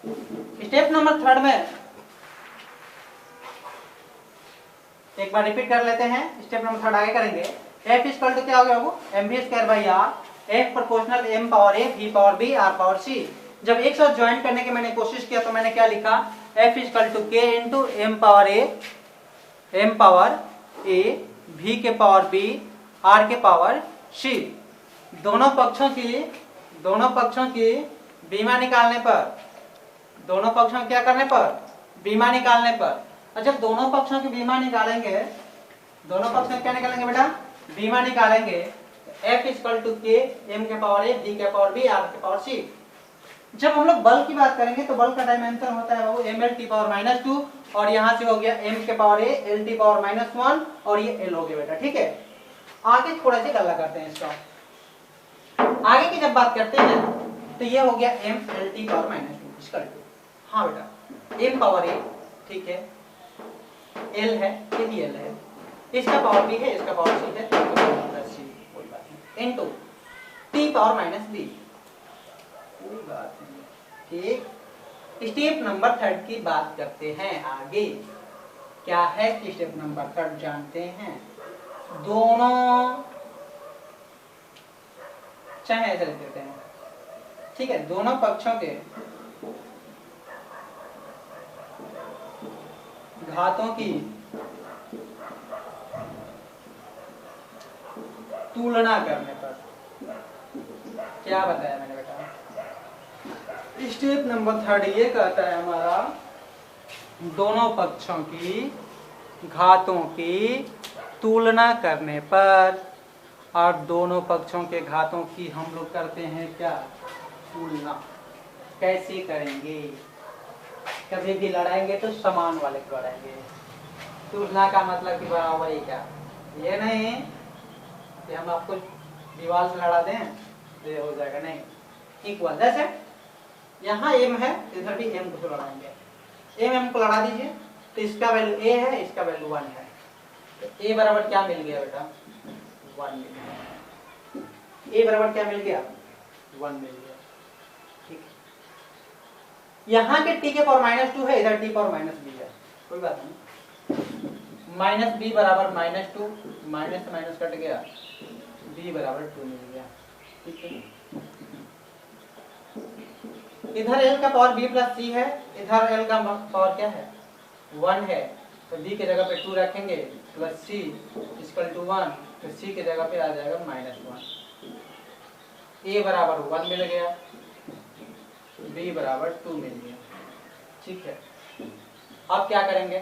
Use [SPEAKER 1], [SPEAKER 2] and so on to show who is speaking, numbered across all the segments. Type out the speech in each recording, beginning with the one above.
[SPEAKER 1] Step number third में एक बार repeat कर लेते हैं। स्टेप नंबर थर्ड आगे करेंगे। एफ इक्वल टू क्या हो गया वो M B square by R F proportional M power A भी power B R power C. जब एक साथ ज्वाइन करने की मैंने कोशिश किया तो मैंने क्या लिखा, एफ इक्वल टू के इंटू एम पावर ए भी के पावर बी आर के पावर सी। दोनों पक्षों की बीमा निकालने पर, दोनों पक्षों क्या करने पर, बीमा निकालने पर, और जब दोनों पक्षों की बीमा निकालेंगे, दोनों पक्षों क्या निकालेंगे बेटा, बीमा निकालेंगे, एफ इक्वल टू के एम के पावर ए बी के पावर बी आर के पावर सी। जब हम लोग बल की बात करेंगे तो बल का डायमेंशन होता है वो M L T power minus 2 और यहाँ से हो गया एम के power A L T power minus 1 और ये एल हो गया बेटा। ठीक है, आगे थोड़ा सा गल्ला करते हैं इसका। आगे की जब बात करते हैं तो ये हो गया M L T power minus 2 इसका। हाँ बेटा, एम पावर ए, ठीक है, एल है, ये भी एल है, इसका पावर बी है, इसका पावर सी है, कोई बात नहीं, into T power minus B, कोई बात नहीं। ठीक, स्टेप नंबर थर्ड की बात करते हैं। आगे क्या है कि स्टेप नंबर थर्ड जानते हैं, दोनों चाहे ऐसे लिख देते हैं, ठीक है, दोनों पक्षों के घातों की तुलना करने पर, क्या बताया मैंने बेटा, स्टेप नंबर थर्ड ये कहता है हमारा दोनों पक्षों की घातों की तुलना करने पर, और दोनों पक्षों के घातों की हम लोग करते हैं क्या, तुलना। कैसे करेंगे, कभी भी लड़ाएंगे तो समान वाले को लड़ाएंगे। तुलना का मतलब कि बराबर ही क्या, ये नहीं कि हम आपको दीवार से लड़ा दें ये हो जाएगा, नहीं, इक्वल। जैसे यहाँ एम है, इधर भी एम को लड़ाएंगे, एम को लड़ा दीजिए तो इसका वैल्यू ए है, इसका वैल्यू 1 है, तो ए बराबर क्या मिल गया बेटा, 1 मिल गया। ए बराबर क्या मिल गया, 1 मिल गया। ठीक, यहाँ के टी के पावर माइनस 2 है, इधर टी पावर माइनस बी है, कोई बात नहीं, माइनस बी बराबर माइनस 2, माइनस से माइनस कट गया, बी बराबर 2 मिल गया। ठीक है, इधर एल का पावर बी प्लस सी है, इधर एल का पावर क्या है, 1 है, तो बी के जगह पे 2 रखेंगे प्लस सी इक्वल टू 1, तो सी के जगह पे आ जाएगा माइनस 1। ए बराबर 1 मिल गया, बी बराबर 2 मिल गया। ठीक है, अब क्या करेंगे,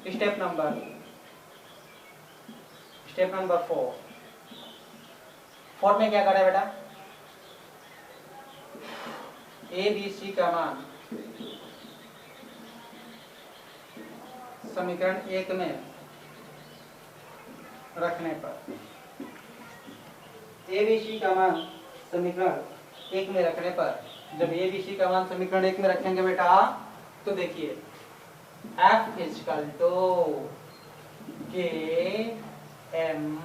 [SPEAKER 1] स्टेप नंबर 4 में क्या करें बेटा, ए बी सी का मान समीकरण 1 में रखने पर, ए बी सी का मान समीकरण 1 में रखने पर, जब ए बी सी का मान समीकरण 1 में रखेंगे बेटा तो देखिए एफ इक्वल टू के एम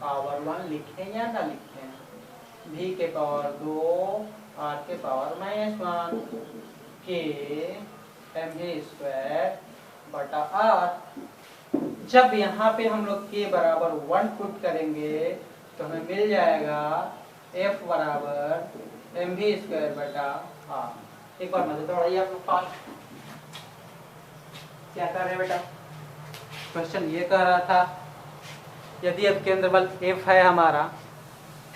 [SPEAKER 1] पावर 1 लिखें या ना लिखें, भी के पावर 2 आर के पावर माइनस 1 के एम भी स्क्वायर बटा आर। जब यहाँ पे हम लोग के बराबर 1 पुट करेंगे तो हमें मिल जाएगा एफ बराबर एम भी स्क्वायर बटा आर। एक बार मजे थोड़ा आप लोग फास्ट क्या कर रहे हैं बेटा, क्वेश्चन ये कह रहा था यदि अब केंद्र बल एफ है हमारा,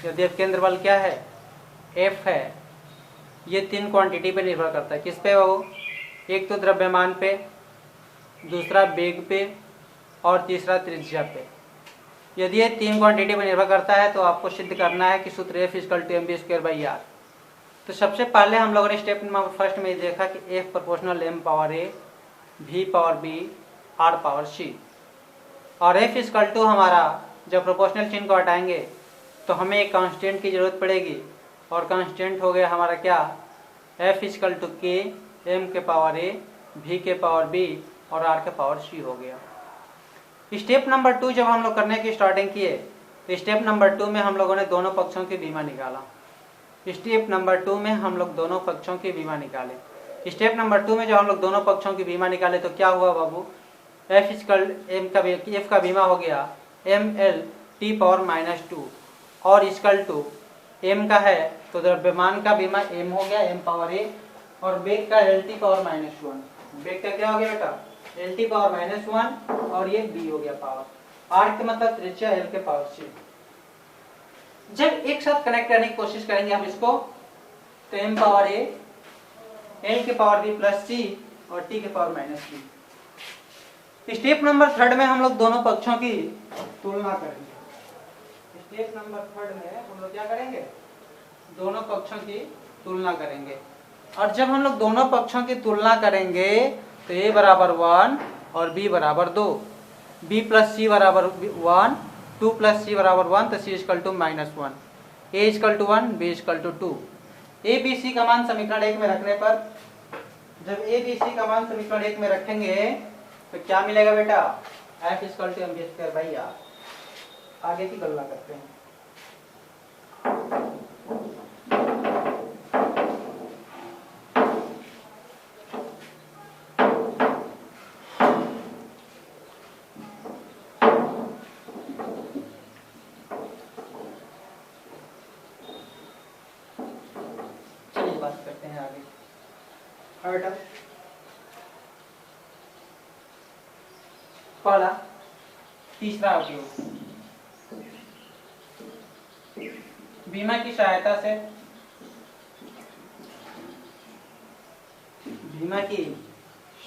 [SPEAKER 1] यदि अब केंद्र बल क्या है, एफ है, ये 3 क्वांटिटी पे निर्भर करता है, किस पे वो, एक तो द्रव्यमान पे, दूसरा वेग पे और तीसरा त्रिज्या पे। यदि ये 3 क्वांटिटी पे निर्भर करता है तो आपको सिद्ध करना है कि सूत्र F equal to M B square by R. तो सबसे पहले हम लोगों ने स्टेप नंबर फर्स्ट में देखा कि F proportional M power A भी पावर बी आर पावर सी, और एफ इक्वल टू हमारा जब प्रोपोर्शनल चिन्ह को हटाएंगे तो हमें एक कांस्टेंट की जरूरत पड़ेगी, और कांस्टेंट हो गया हमारा क्या, एफ इक्वल टू के एम के पावर ए भी के पावर बी और आर के पावर सी हो गया। स्टेप नंबर 2 जब हम लोग करने की स्टार्टिंग किए तो स्टेप नंबर 2 में हम लोगों ने दोनों पक्षों की बीमा निकाला। स्टेप नंबर 2 में हम लोग दोनों पक्षों की बीमा निकाले। स्टेप नंबर 2 में जब हम लोग दोनों पक्षों की बीमा निकाले तो क्या हुआ बाबू, एफ का बीमा हो गया ml(t⁻²) और इक्वल टू m का है तो द्रव्यमान का बीमा m हो गया m⁻1 और वेग का L(t⁻⁻1). वेग का क्या हो गया बेटा, L(t⁻⁻1) और ये b हो गया पावर। r का मतलब त्रिज्या, l के पावर c। जब एक साथ कनेक्ट करने की कोशिश करेंगे हम इसको तो m⁻a, l के पावर b प्लस c और t के पावर -b। स्टेप नंबर 3 में हम लोग दोनों पक्षों की तुलना करेंगे। स्टेप नंबर 3 में हम लोग क्या करेंगे, दोनों पक्षों की तुलना करेंगे। और जब हम लोग दोनों पक्षों की तुलना करेंगे तो a बराबर 1 और b बराबर 2, b प्लस c बराबर 1, 2 प्लस c बराबर 1 तो c equal to -1, a equal to 1, b equal to 2। a b c का मान समीकरण 1 में रखने पर, जब a b c का मान समीकरण 1 में रखेंगे तो क्या मिलेगा बेटा, f equal to mv² by r। आगे की गणना करते हैं। चलिए बात करते हैं आगे। हाँ बेटा, पहला तीसरा उपयोग, बीमा की सहायता से, बीमा की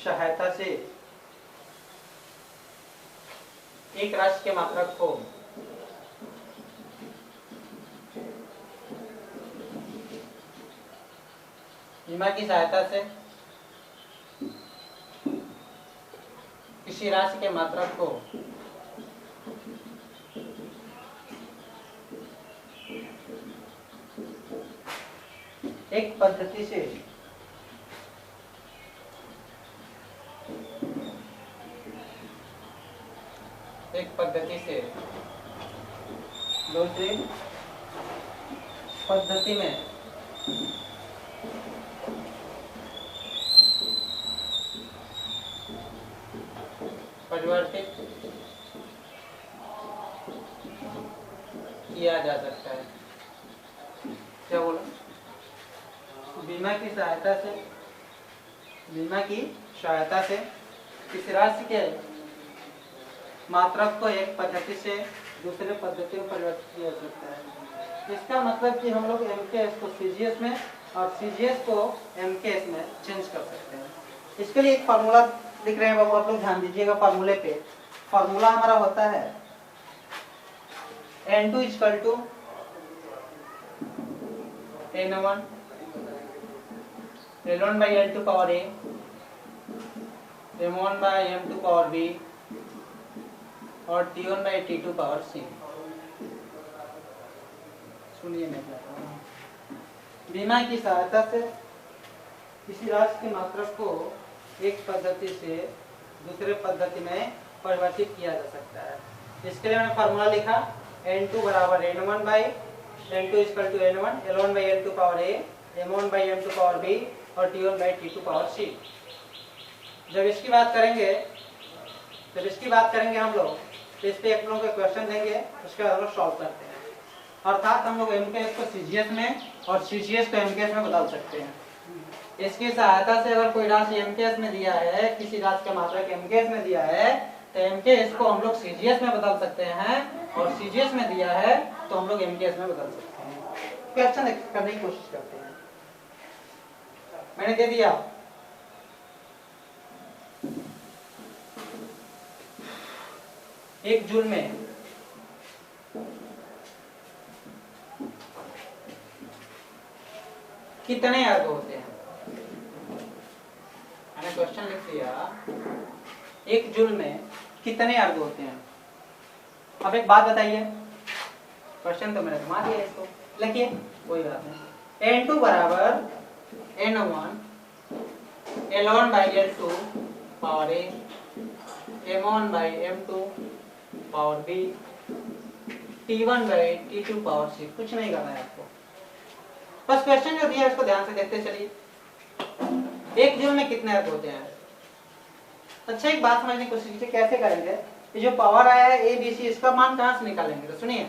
[SPEAKER 1] सहायता से एक राशि के मात्रक को बीमा की सहायता से किसी राशि के मात्रक को एक पद्धति से दूसरी पद्धति में परिवर्तित किया जा सकता है। क्या बोला, बीमा की सहायता से किसी राशि के मात्रक को एक पद्धति से दूसरे पद्धति में परिवर्तित किया जा सकता है। इसका मतलब कि हम लोग MKS को CGS में और CGS को MKS में चेंज कर सकते हैं। इसके लिए एक फार्मूला लिख रहे हैं बाबू, आप लोग ध्यान दीजिएगा फार्मूले पे। फार्मूला हमारा होता है N2 equal to N1 L1 by L2 power A, M1 by M2 power B और T1 by T2 power C। सुनिए मैं क्या कह रहा हूँ, बीमा की सहायता से किसी राशि के मात्रक को एक पद्धति से दूसरे पद्धति में परिवर्तित किया जा सकता है। इसके लिए मैंने फार्मूला लिखा N2 बराबर N1 by N2 equal to N1, L1 by L2 power A, M1 by M2 power B और T1 by T2 power C। जब इसकी बात करेंगे हम लोग तो इस पे एक लोगों के क्वेश्चन देंगे, उसके बाद हम लोग सॉल्व करते हैं। अर्थात हम लोग MKS को CGS में और CGS को MKS में बदल सकते हैं। इसकी सहायता से अगर कोई राशि MKS में दिया है, किसी राशि का मात्रक MKS में दिया है तो MKS को हम लोग CGS में बदल सकते हैं और CGS में दिया है तो हम लोग MKS में बदल सकते हैं। क्वेश्चन करने की कोशिश करते हैं। मैंने दे दिया एक जूल में कितने अर्घ होते हैं। मैंने क्वेश्चन लिख दिया, एक जूल में कितने अर्घ होते हैं। अब एक बात बताइए, क्वेश्चन तो मैंने घुमा दिया इसको, लिखिए कोई बात नहीं। N2 बराबर N1 L1 by L2 power A, M1 by M2 power B, T1 by T2 power C। कुछ नहीं करना है आपको, बस क्वेश्चन जो दिया है इसको ध्यान से देखते चलिए। 1 जूल में कितने अर्ग होते हैं? अच्छा एक बात समझने की कोशिश कीजिए कैसे करेंगे। ये जो पावर आया है ए बी सी, इसका मान कहाँ से निकालेंगे? तो सुनिए,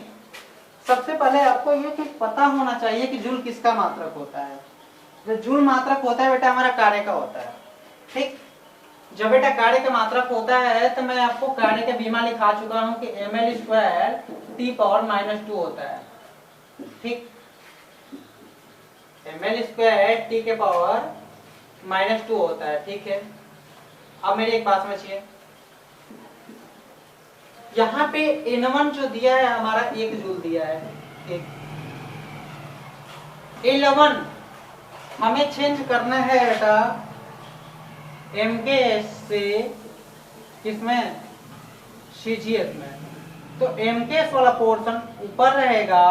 [SPEAKER 1] सबसे पहले आपको ये कि पता होना चाहिए कि जूल किसका मात्रक होता है। जो जूल मात्रक होता है बेटा हमारा कार्य का होता है, ठीक। जब बेटा कार्य का मात्रक होता है तो मैं आपको कार्य का बीमा लिखा चुका हूं कि ml² T⁻⁻2 होता है, ठीक। ml² T⁻⁻2 होता है, ठीक है। अब मेरी एक बात समझिए, यहाँ पे N1 जो दिया है हमारा 1 जूल दिया है, ठीक। L1 हमें चेंज करना है बेटा MKS से किसमें? CGS में। तो MKS वाला पोर्शन ऊपर रहेगा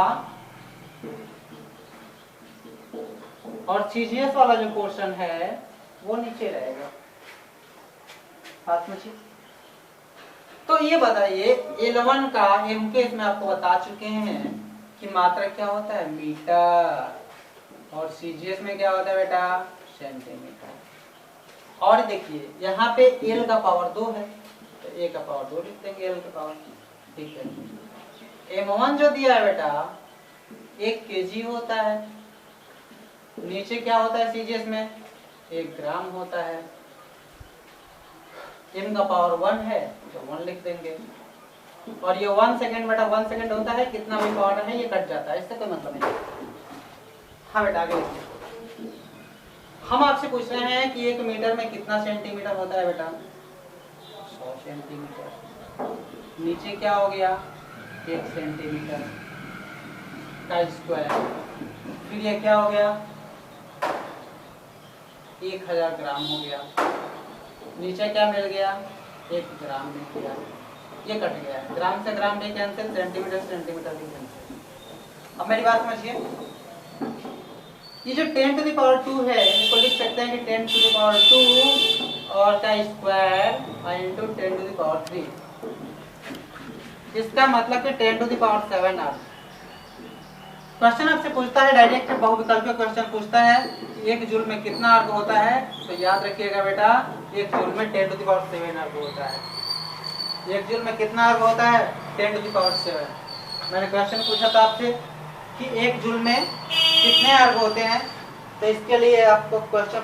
[SPEAKER 1] और CGS वाला जो पोर्शन है वो नीचे रहेगा। बात समझिए। तो ये बताइए L1 का MKS में आपको बता चुके हैं कि मात्रक क्या होता है? मीटर। और CGS में क्या होता है बेटा? सेंटीमीटर। और देखिए यहाँ पे L का पावर 2 है तो A का पावर 2 लिख देंगे L का पावर, ठीक है। M1 जो दिया है बेटा 1 kg होता है, नीचे क्या होता है CGS में? 1 ग्राम होता है। M का पावर 1 है तो 1 लिख देंगे। और ये 1 सेकेंड बेटा 1 सेकेंड होता है, कितना भी पावर है ये कट जाता है, इससे कोई मतलब नहीं। हाँ बेटा आगे हम आपसे पूछ रहे हैं कि 1 मीटर में कितना सेंटीमीटर होता है बेटा? 100 सेंटीमीटर। नीचे क्या हो गया? 1 सेंटीमीटर का स्क्वायर। फिर ये क्या हो गया? 1000 ग्राम हो गया। नीचे क्या मिल गया? 1 ग्राम मिल गया। ये कट गया, ग्राम से ग्राम भी कैंसिल, सेंटीमीटर से सेंटीमीटर भी कैंसिल। अब मेरी बात समझिए, ये जो 10⁻² है इसको लिख सकते हैं कि 10⁻² और का स्क्वायर इंटू 10⁻3। इसका मतलब कि 10⁷ अर्ग। क्वेश्चन आपसे पूछता है डायरेक्ट बहुविकल्पीय क्वेश्चन पूछता है कि 1 जूल में कितना अर्ग होता है, तो याद रखिएगा बेटा 1 जूल में 10⁷ अर्ग होता है। 1 जूल में कितना अर्ग होता है? 10⁷। मैंने क्वेश्चन पूछा था आपसे कि 1 जूल में कितने अर्ग होते हैं, तो इसके लिए आपको क्वेश्चन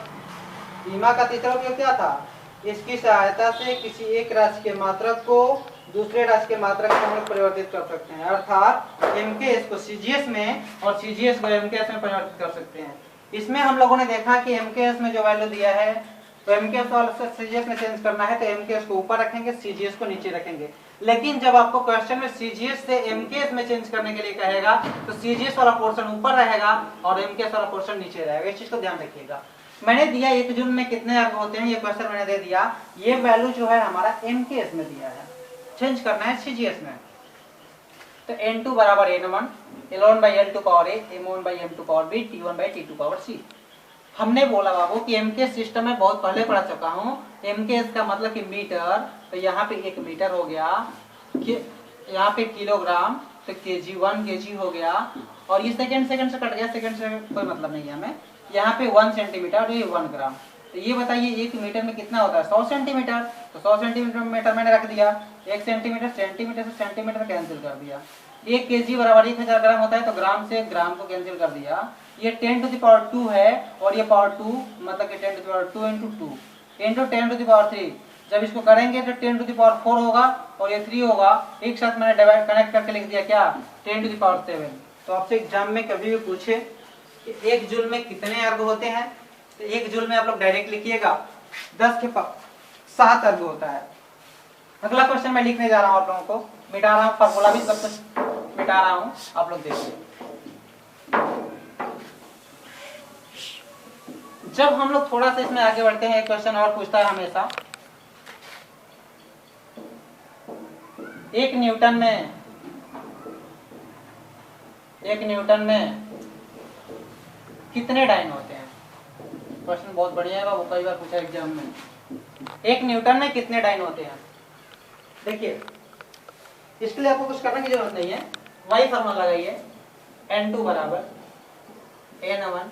[SPEAKER 1] बीमा का तीसरा उपयोग क्या था? इसकी सहायता से किसी एक राशि के मात्रक को दूसरे राशि के मात्रक में हम लोग परिवर्तित कर सकते हैं, अर्थात MKS को CGS में और CGS को MKS में परिवर्तित कर सकते हैं। इसमें हम लोगों ने देखा कि MKS में जो वैल्यू दिया है तो MKS वाला से CGS में चेंज करना है तो MKS को ऊपर रखेंगे, CGS को नीचे रखेंगे। लेकिन जब आपको क्वेश्चन में CGS से MKS में चेंज करने के लिए कहेगा तो CGS वाला पोर्शन ऊपर रहेगा और MKS वाला पोर्शन नीचे रहेगा। इस चीज को ध्यान रखिएगा। मैंने दिया 1 जूल में कितने अर्ग होते हैं, ये क्वेश्चन मैंने दे दिया। ये वैल्यू जो है हमारा MKS में दिया है, चेंज करना है CGS में। तो N2 बराबर N1, L1/L2 power A, M1/M2 power B, T1/T2 power C। हमने बोला बाबू कि MKS सिस्टम में बहुत पहले पढ़ा चुका हूँ। MKS का मतलब कि मीटर, तो यहाँ पे 1 मीटर हो गया, यहाँ पे किलोग्राम तो kg 1 kg हो गया। और ये सेकंड से कट गया, सेकंड से कोई मतलब नहीं है हमें। यहाँ पे 1 सेंटीमीटर और ये 1 ग्राम। तो ये बताइए 1 मीटर में कितना होता है? 100 सेंटीमीटर। तो 100 सेंटीमीटर मैंने रख दिया, 1 सेंटीमीटर सेंटीमीटर से सेंटीमीटर कैंसिल कर दिया। 1 kg बराबर 1000 ग्राम होता है तो ग्राम से ग्राम को कैंसिल कर दिया। ये 10⁻² है और ये पावर 2 मतलब कि 10⁻² इंटू 2 इंटू 10⁻3। जब इसको करेंगे तो 10⁴ होगा और ये 3 होगा। एक साथ मैंने डिवाइड कनेक्ट करके लिख दिया क्या? 10⁷। तो आपसे एग्जाम में कभी भी पूछे कि 1 जूल में कितने अर्ग होते हैं तो 1 जूल में आप लोग डायरेक्ट लिखिएगा 10⁷ अर्ग होता है। अगला क्वेश्चन मैं लिखने जा रहा हूँ, आप लोगों को मिटा रहा हूँ, फॉर्मूला भी सब कुछ मिटा रहा हूँ, आप लोग देखिए। जब हम लोग थोड़ा सा इसमें आगे बढ़ते हैं, एक क्वेश्चन और पूछता है हमेशा, 1 न्यूटन में कितने डाइन होते हैं? क्वेश्चन बहुत बढ़िया है, वो कई बार पूछा एग्जाम में। 1 न्यूटन में कितने डाइन होते हैं? देखिए इसके लिए आपको कुछ करने की जरूरत नहीं है, वही फॉर्मूला लगाइए। N2 बराबर n1